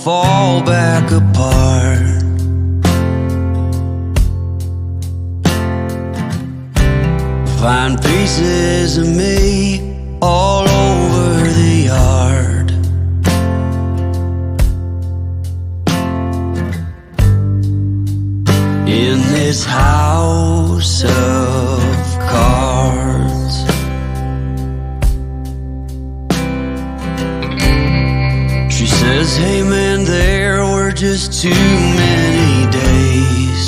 fall back apart. Find pieces of me all over the yard. In this house of cards, she says, hey man, there were just too many days.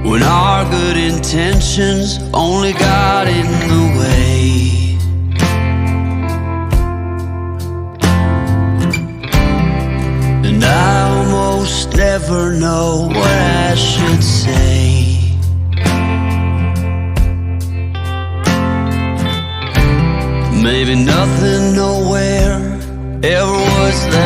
When our good intentions only got in the way. And I almost never know what I should say. Maybe nothing nowhere ever was that